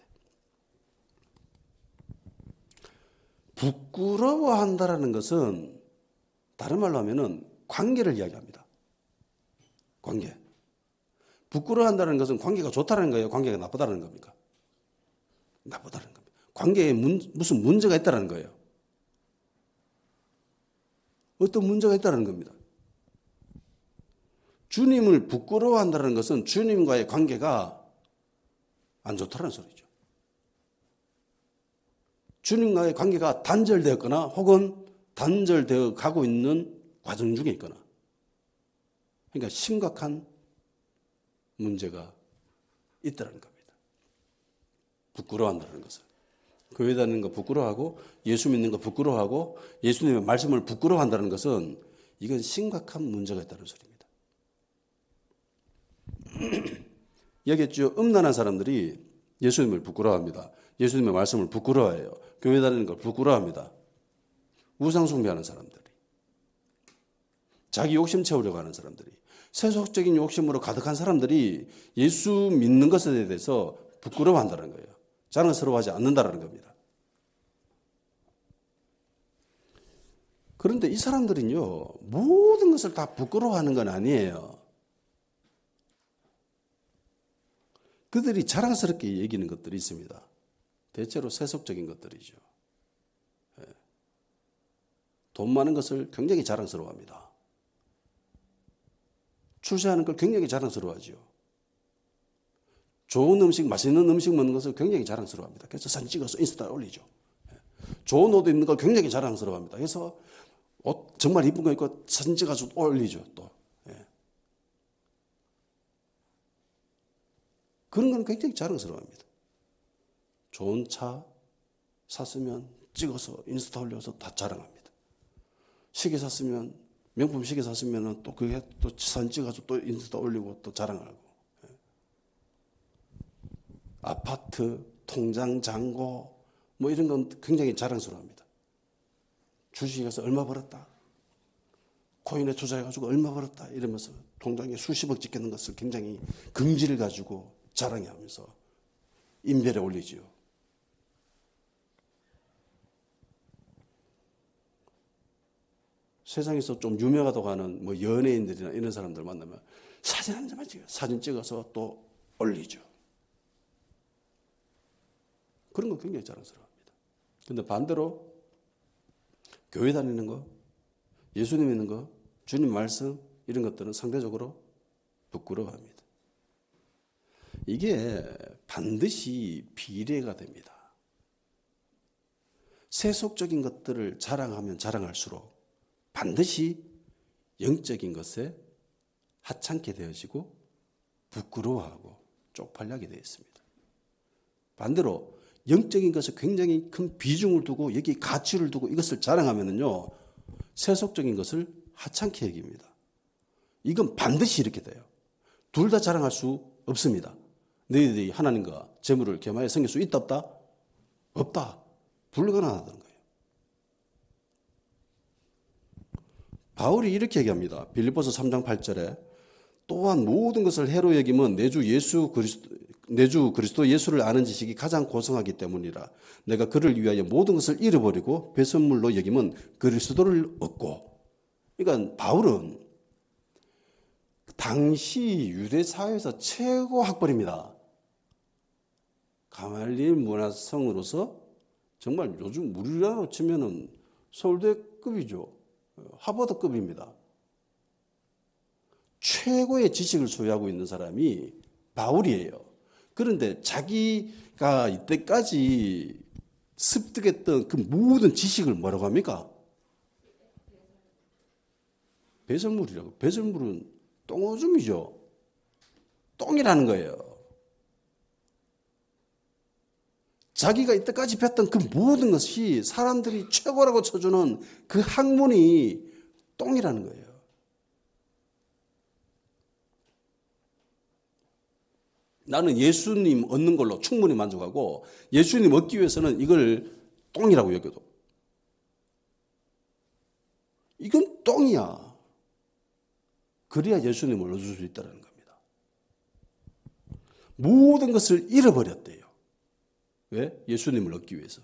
Speaker 1: 부끄러워한다라는 것은 다른 말로 하면은 관계를 이야기합니다. 관계. 부끄러워한다는 것은 관계가 좋다는 거예요? 관계가 나쁘다는 겁니까? 나쁘다는 겁니다. 관계에 무슨 문제가 있다는 거예요. 어떤 문제가 있다는 겁니다. 주님을 부끄러워한다는 것은 주님과의 관계가 안 좋다는 소리죠. 주님과의 관계가 단절되었거나 혹은 단절되어 가고 있는 과정 중에 있거나 그러니까 심각한 문제가 있다는 겁니다. 부끄러워한다는 것은. 교회 다니는 거 부끄러워하고 예수 믿는 거 부끄러워하고 예수님의 말씀을 부끄러워한다는 것은 이건 심각한 문제가 있다는 소리입니다. 얘기했죠. 음란한 사람들이 예수님을 부끄러워합니다. 예수님의 말씀을 부끄러워해요. 교회 다니는 걸 부끄러워합니다. 우상숭배하는 사람들이, 자기 욕심 채우려고 하는 사람들이, 세속적인 욕심으로 가득한 사람들이 예수 믿는 것에 대해서 부끄러워한다는 거예요. 자랑스러워하지 않는다는 겁니다. 그런데 이 사람들은요, 모든 것을 다 부끄러워하는 건 아니에요. 그들이 자랑스럽게 여기는 것들이 있습니다. 대체로 세속적인 것들이죠. 돈 많은 것을 굉장히 자랑스러워합니다. 출세하는 걸 굉장히 자랑스러워하죠. 좋은 음식, 맛있는 음식 먹는 것을 굉장히 자랑스러워합니다. 그래서 사진 찍어서 인스타에 올리죠. 좋은 옷 입는 걸 굉장히 자랑스러워합니다. 그래서 옷 정말 이쁜 거 입고 사진 찍어서 올리죠. 또 그런 건 굉장히 자랑스러워합니다. 좋은 차 샀으면 찍어서 인스타 올려서 다 자랑합니다. 시계 샀으면, 명품 시계 샀으면 또 그게 또 사진 찍어서 또 인스타 올리고 또 자랑하고. 아파트, 통장, 잔고 뭐 이런 건 굉장히 자랑스러워합니다. 주식에서 얼마 벌었다. 코인에 투자해가지고 얼마 벌었다. 이러면서 통장에 수십억 찍히는 것을 굉장히 긍지를 가지고 자랑하면서 인별에 올리지요. 세상에서 좀 유명하다고 하는 뭐 연예인들이나 이런 사람들 만나면 사진 한 장만 찍어요. 사진 찍어서 또 올리죠. 그런 거 굉장히 자랑스러워합니다. 그런데 반대로 교회 다니는 거, 예수님 믿는 거, 주님 말씀 이런 것들은 상대적으로 부끄러워합니다. 이게 반드시 비례가 됩니다. 세속적인 것들을 자랑하면 자랑할수록 반드시 영적인 것에 하찮게 되어지고 부끄러워하고 쪽팔리게 되어 있습니다. 반대로 영적인 것에 굉장히 큰 비중을 두고 여기 가치를 두고 이것을 자랑하면요 세속적인 것을 하찮게 여깁니다. 이건 반드시 이렇게 돼요. 둘 다 자랑할 수 없습니다. 너희들이 하나님과 재물을 겸하여 섬길 수 있다 없다? 없다. 불가능하다는 거예요. 바울이 이렇게 얘기합니다. 빌립보서 3장 8절에 또한 모든 것을 해로 여김은 내 주 그리스도 예수를 아는 지식이 가장 고상하기 때문이라. 내가 그를 위하여 모든 것을 잃어버리고 배설물로 여김은 그리스도를 얻고. 그러니까 바울은 당시 유대 사회에서 최고 학벌입니다. 가말리엘 문화성으로서 정말 요즘 우리나라로 치면은 서울대급이죠. 하버드급입니다. 최고의 지식을 소유하고 있는 사람이 바울이에요. 그런데 자기가 이때까지 습득했던 그 모든 지식을 뭐라고 합니까? 배설물이라고. 배설물은 똥오줌이죠. 똥이라는 거예요. 자기가 이때까지 뵀던 그 모든 것이 사람들이 최고라고 쳐주는 그 학문이 똥이라는 거예요. 나는 예수님 얻는 걸로 충분히 만족하고 예수님 얻기 위해서는 이걸 똥이라고 여겨도. 이건 똥이야. 그래야 예수님을 얻을 수 있다는 겁니다. 모든 것을 잃어버렸대요. 왜? 예수님을 얻기 위해서.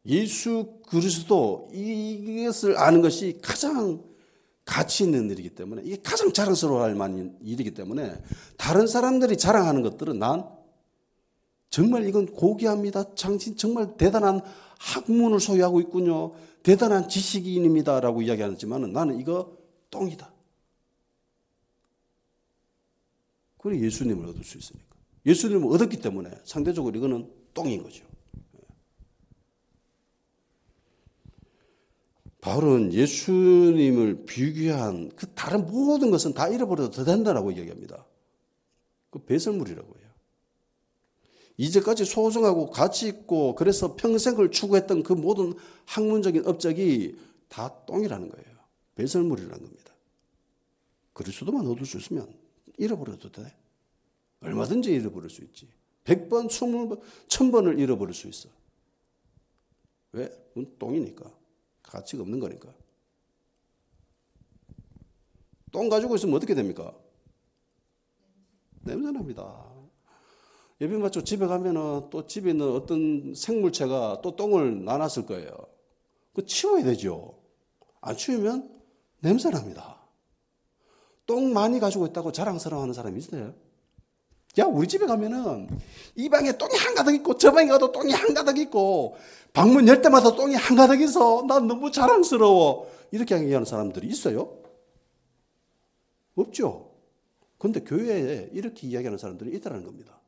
Speaker 1: 예수 그리스도 이것을 아는 것이 가장 가치 있는 일이기 때문에 이게 가장 자랑스러워할 만한 일이기 때문에 다른 사람들이 자랑하는 것들은 난 정말 이건 고귀합니다. 당신 정말 대단한 학문을 소유하고 있군요. 대단한 지식인입니다라고 이야기하지만 나는 이거 똥이다. 그래 예수님을 얻을 수 있으니까. 예수님을 얻었기 때문에 상대적으로 이거는 똥인 거죠. 바울은 예수님을 비교한 그 다른 모든 것은 다 잃어버려도 더 된다라고 이야기합니다. 그 배설물이라고 해요. 이제까지 소중하고 가치 있고 그래서 평생을 추구했던 그 모든 학문적인 업적이 다 똥이라는 거예요. 배설물이라는 겁니다. 그리스도만 얻을 수 있으면 잃어버려도 돼. 얼마든지 잃어버릴 수 있지. 100번, 20번, 1000번을 잃어버릴 수 있어. 왜? 그건 똥이니까. 가치가 없는 거니까. 똥 가지고 있으면 어떻게 됩니까? 냄새납니다. 예비 맞죠? 집에 가면은 또 집에 있는 어떤 생물체가 또 똥을 나눴을 거예요. 그 치워야 되죠. 안 치우면 냄새납니다. 똥 많이 가지고 있다고 자랑스러워하는 사람이 있어요? 야, 우리 집에 가면은 이 방에 똥이 한가득 있고 저 방에 가도 똥이 한가득 있고 방문 열 때마다 똥이 한가득 있어. 난 너무 자랑스러워. 이렇게 얘기하는 사람들이 있어요? 없죠. 그런데 교회에 이렇게 이야기하는 사람들이 있다는 겁니다.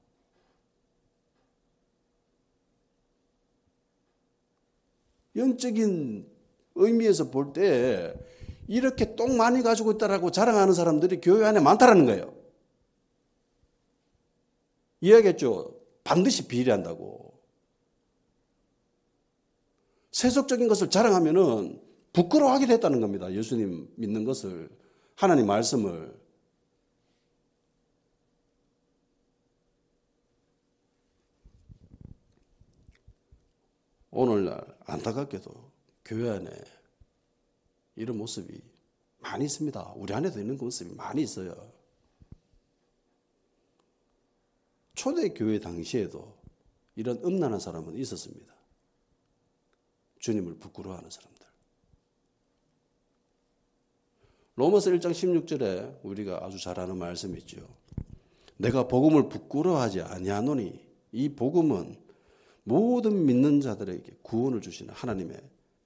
Speaker 1: 영적인 의미에서 볼 때 이렇게 똥 많이 가지고 있다라고 자랑하는 사람들이 교회 안에 많다라는 거예요. 이해하겠죠? 반드시 비례한다고. 세속적인 것을 자랑하면은 부끄러워하게 됐다는 겁니다. 예수님 믿는 것을, 하나님 말씀을. 오늘날 안타깝게도 교회 안에 이런 모습이 많이 있습니다. 우리 안에도 있는 모습이 많이 있어요. 초대교회 당시에도 이런 음란한 사람은 있었습니다. 주님을 부끄러워하는 사람들. 로마서 1장 16절에 우리가 아주 잘 아는 말씀이 있죠. 내가 복음을 부끄러워하지 아니하노니 이 복음은 모든 믿는 자들에게 구원을 주시는 하나님의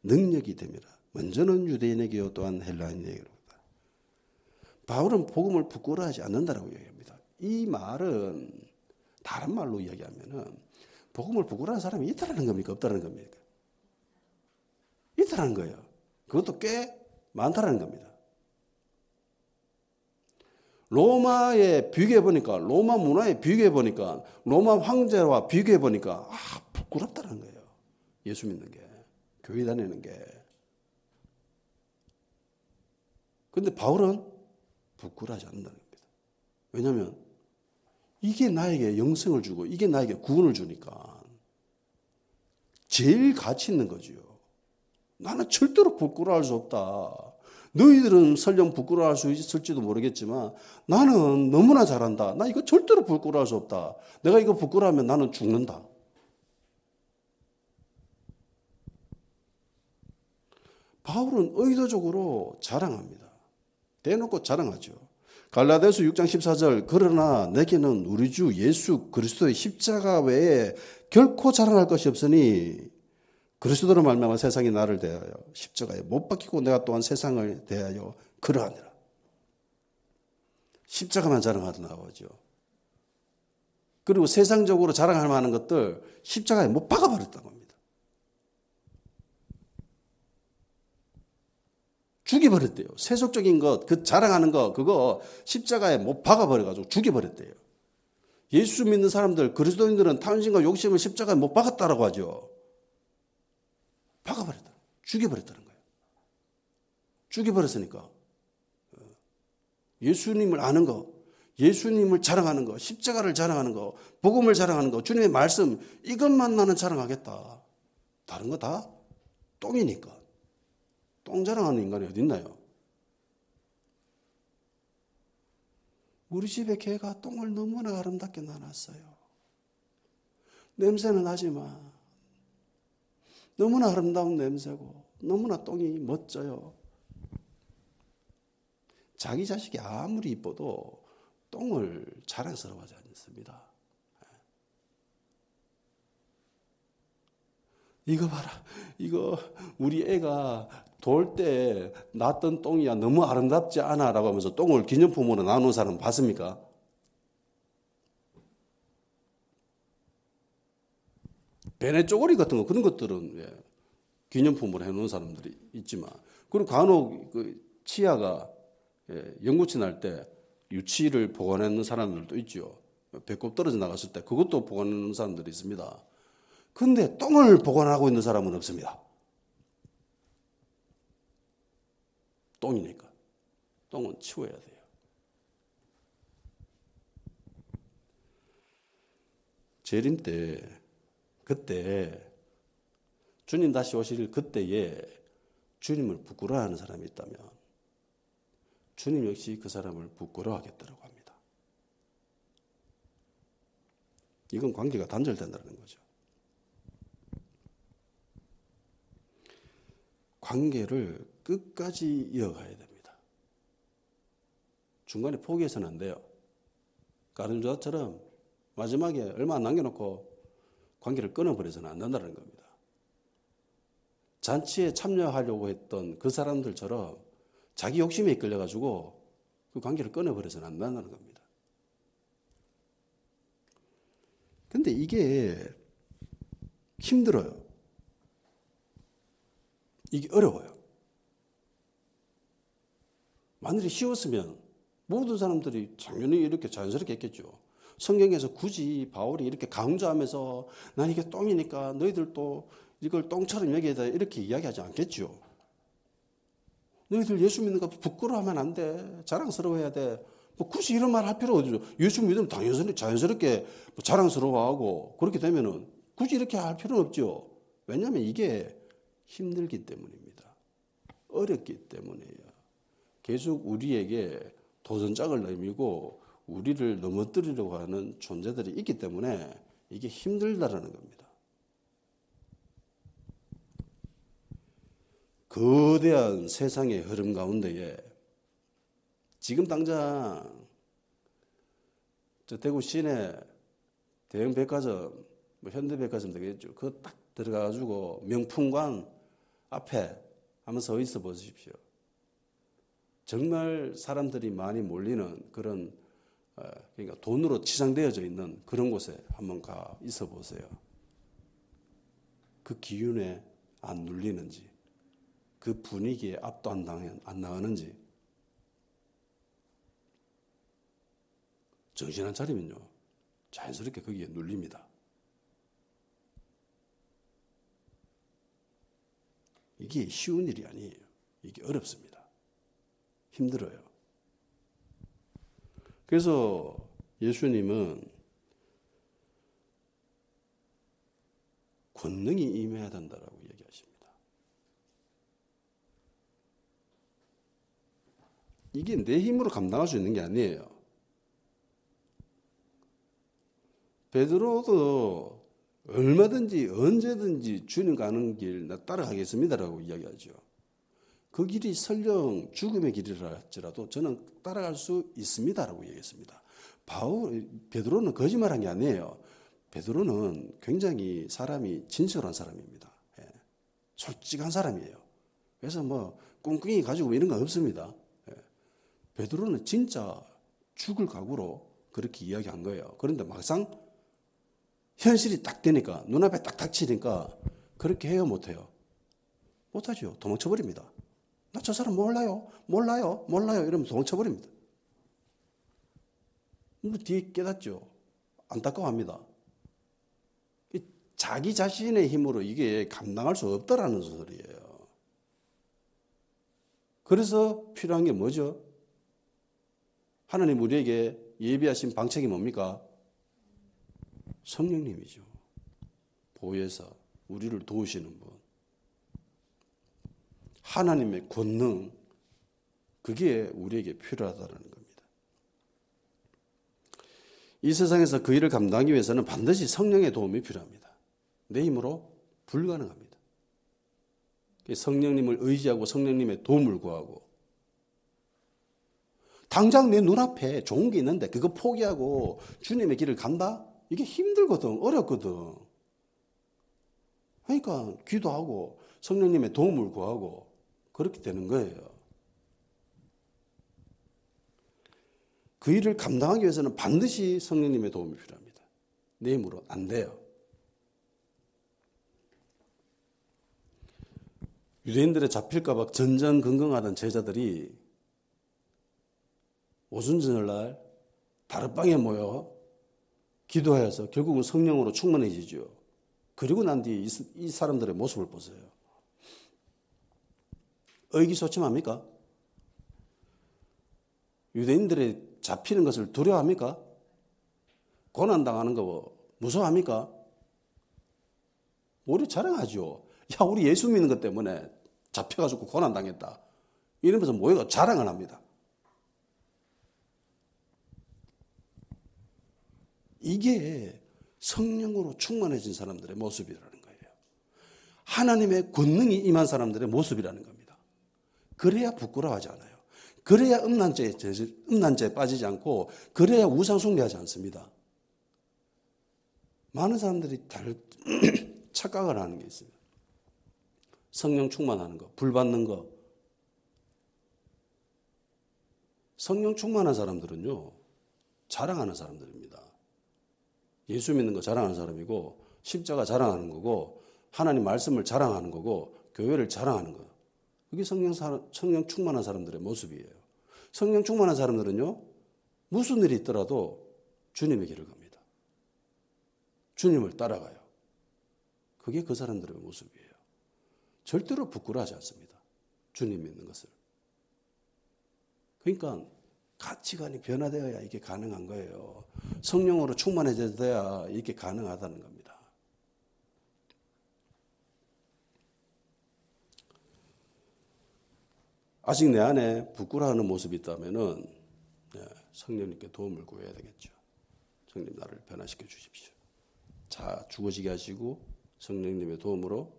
Speaker 1: 능력이 됨이라. 먼저는 유대인에게요 또한 헬라인에게로다. 바울은 복음을 부끄러워하지 않는다라고 얘기합니다. 이 말은 다른 말로 이야기하면은 복음을 부끄러워하는 사람이 있다라는 겁니까? 없다라는 겁니까? 있다라는 거예요. 그것도 꽤 많다라는 겁니다. 로마에 비교해 보니까, 로마 문화에 비교해 보니까, 로마 황제와 비교해 보니까 부끄럽다는 거예요. 예수 믿는 게, 교회 다니는 게. 근데 바울은 부끄러워하지 않는다는 겁니다. 왜냐하면 이게 나에게 영생을 주고 이게 나에게 구원을 주니까 제일 가치 있는 거지요. 나는 절대로 부끄러워할 수 없다. 너희들은 설령 부끄러워할 수 있을지도 모르겠지만 나는 너무나 잘한다. 나 이거 절대로 부끄러워할 수 없다. 내가 이거 부끄러워하면 나는 죽는다. 바울은 의도적으로 자랑합니다. 대놓고 자랑하죠. 갈라디아서 6장 14절 그러나 내게는 우리 주 예수 그리스도의 십자가 외에 결코 자랑할 것이 없으니 그리스도로 말미암아 세상이 나를 대하여 십자가에 못 박히고 내가 또한 세상을 대하여 그러하니라. 십자가만 자랑하던 나오죠. 그리고 세상적으로 자랑할 만한 것들 십자가에 못 박아버렸다고 합니다. 죽여버렸대요. 세속적인 것, 그 자랑하는 거, 그거 십자가에 못 박아버려가지고 죽여버렸대요. 예수 믿는 사람들, 그리스도인들은 탐심과 욕심을 십자가에 못 박았다라고 하죠. 박아버렸다. 죽여버렸다는 거예요. 죽여버렸으니까. 예수님을 아는 거, 예수님을 자랑하는 거, 십자가를 자랑하는 거, 복음을 자랑하는 거, 주님의 말씀, 이것만 나는 자랑하겠다. 다른 거 다 똥이니까. 똥 자랑하는 인간이 어디 있나요? 우리 집에 개가 똥을 너무나 아름답게 나눴어요. 냄새는 나지만 너무나 아름다운 냄새고 너무나 똥이 멋져요. 자기 자식이 아무리 이뻐도 똥을 자랑스러워하지 않습니다. 이거 봐라. 이거 우리 애가 돌 때 났던 똥이야. 너무 아름답지 않아? 라고 하면서 똥을 기념품으로 나눈 사람 봤습니까? 베네 쪼가리 같은 거 그런 것들은 기념품으로 해놓은 사람들이 있지만 그리고 간혹 그 치아가 연구치 날 때 유치를 보관하는 사람들도 있죠. 배꼽 떨어져 나갔을 때 그것도 보관하는 사람들이 있습니다. 근데 똥을 보관하고 있는 사람은 없습니다. 똥이니까. 똥은 치워야 돼요. 재림 때 그때 주님 다시 오실 그때에 주님을 부끄러워하는 사람이 있다면 주님 역시 그 사람을 부끄러워하겠다고 합니다. 이건 관계가 단절된다는 거죠. 관계를 끝까지 이어가야 됩니다. 중간에 포기해서는 안 돼요. 가룟유다처럼 마지막에 얼마 안 남겨놓고 관계를 끊어버려서는 안 된다는 겁니다. 잔치에 참여하려고 했던 그 사람들처럼 자기 욕심에 이끌려가지고 그 관계를 끊어버려서는 안 된다는 겁니다. 근데 이게 힘들어요. 이게 어려워요. 만일이 쉬웠으면 모든 사람들이 당연히 이렇게 자연스럽게 했겠죠. 성경에서 굳이 바울이 이렇게 강조하면서 난 이게 똥이니까 너희들도 이걸 똥처럼 여겨야 돼 이렇게 이야기하지 않겠죠. 너희들 예수 믿는 거 부끄러워하면 안 돼. 자랑스러워해야 돼. 뭐 굳이 이런 말 할 필요 없죠. 예수 믿으면 당연히 자연스럽게 자랑스러워하고 그렇게 되면은 굳이 이렇게 할 필요는 없죠. 왜냐하면 이게 힘들기 때문입니다. 어렵기 때문이에요. 계속 우리에게 도전장을 내밀고 우리를 넘어뜨리려고 하는 존재들이 있기 때문에 이게 힘들다라는 겁니다. 거대한 세상의 흐름 가운데에 지금 당장 저 대구 시내 대형 백화점, 뭐 현대백화점 되겠죠. 그거 딱 들어가가지고 명품관 앞에 한번 서 있어 보십시오. 정말 사람들이 많이 몰리는 그런 그러니까 돈으로 치장되어져 있는 그런 곳에 한번 가 있어 보세요. 그 기운에 안 눌리는지, 그 분위기에 압도 안 나가는지. 정신 안 차리면요, 자연스럽게 거기에 눌립니다. 이게 쉬운 일이 아니에요. 이게 어렵습니다. 힘들어요. 그래서 예수님은 권능이 임해야 된다라고 얘기하십니다. 이게 내 힘으로 감당할 수 있는 게 아니에요. 베드로도 얼마든지 언제든지 주님 가는 길 나 따라가겠습니다라고 이야기하죠. 그 길이 설령 죽음의 길이라 할지라도 저는 따라갈 수 있습니다라고 얘기했습니다. 베드로는 거짓말한 게 아니에요. 베드로는 굉장히 사람이 진솔한 사람입니다. 예. 솔직한 사람이에요. 그래서 뭐 꿍꿍이 가지고 이런 건 없습니다. 예. 베드로는 진짜 죽을 각오로 그렇게 이야기한 거예요. 그런데 막상 현실이 딱 되니까 눈앞에 딱 닥치니까 그렇게 해요, 못해요? 못하죠. 도망쳐버립니다. 나 저 사람 몰라요 이러면 도망쳐버립니다. 뒤에 깨닫죠. 안타까워합니다. 자기 자신의 힘으로 이게 감당할 수 없다라는 소리예요. 그래서 필요한 게 뭐죠? 하나님 우리에게 예비하신 방책이 뭡니까? 성령님이죠. 보혜사, 우리를 도우시는 분. 하나님의 권능, 그게 우리에게 필요하다는 겁니다. 이 세상에서 그 일을 감당하기 위해서는 반드시 성령의 도움이 필요합니다. 내 힘으로 불가능합니다. 성령님을 의지하고 성령님의 도움을 구하고, 당장 내 눈앞에 좋은 게 있는데 그거 포기하고 주님의 길을 간다? 이게 힘들거든, 어렵거든. 그러니까 기도하고 성령님의 도움을 구하고 그렇게 되는 거예요. 그 일을 감당하기 위해서는 반드시 성령님의 도움이 필요합니다. 내 힘으로 안 돼요. 유대인들에 잡힐까 봐 전전긍긍하던 제자들이 오순절날 다락방에 모여 기도해서 결국은 성령으로 충만해지죠. 그리고 난 뒤에 이 사람들의 모습을 보세요. 의기소침합니까? 유대인들이 잡히는 것을 두려워합니까? 고난당하는 거 무서워합니까? 오히려 자랑하죠. 야, 우리 예수 믿는 것 때문에 잡혀가지고 고난당했다. 이러면서 모여가 자랑을 합니다. 이게 성령으로 충만해진 사람들의 모습이라는 거예요. 하나님의 권능이 임한 사람들의 모습이라는 겁니다. 그래야 부끄러워하지 않아요. 그래야 음란죄에 빠지지 않고, 그래야 우상 숭배하지 않습니다. 많은 사람들이 착각을 하는 게 있습니다. 성령 충만하는 거, 불 받는 거. 성령 충만한 사람들은요, 자랑하는 사람들입니다. 예수 믿는 거 자랑하는 사람이고, 십자가 자랑하는 거고, 하나님 말씀을 자랑하는 거고, 교회를 자랑하는 거예요. 그게 성령 충만한 사람들의 모습이에요. 성령 충만한 사람들은요, 무슨 일이 있더라도 주님의 길을 갑니다. 주님을 따라가요. 그게 그 사람들의 모습이에요. 절대로 부끄러워하지 않습니다. 주님 믿는 것을. 그러니까 가치관이 변화되어야 이게 가능한 거예요. 성령으로 충만해져야 이게 가능하다는 겁니다. 아직 내 안에 부끄러워하는 모습이 있다면은 성령님께 도움을 구해야 되겠죠. 성령 나를 변화시켜 주십시오. 자, 죽어지게 하시고 성령님의 도움으로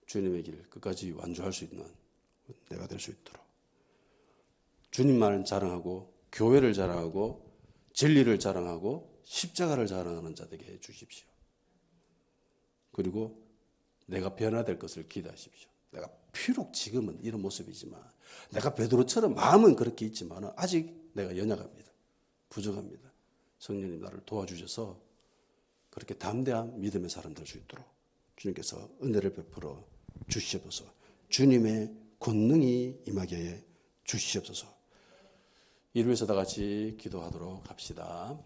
Speaker 1: 주님의 길 끝까지 완주할 수 있는 내가 될 수 있도록 주님만을 자랑하고 교회를 자랑하고 진리를 자랑하고 십자가를 자랑하는 자 되게 해 주십시오. 그리고 내가 변화될 것을 기대하십시오. 내가 비록 지금은 이런 모습이지만 내가 베드로처럼 마음은 그렇게 있지만 아직 내가 연약합니다. 부족합니다. 성령님 나를 도와주셔서 그렇게 담대한 믿음의 사람 될 수 있도록 주님께서 은혜를 베풀어 주시옵소서. 주님의 권능이 임하게 해 주시옵소서. 이를 위해서 다 같이 기도하도록 합시다.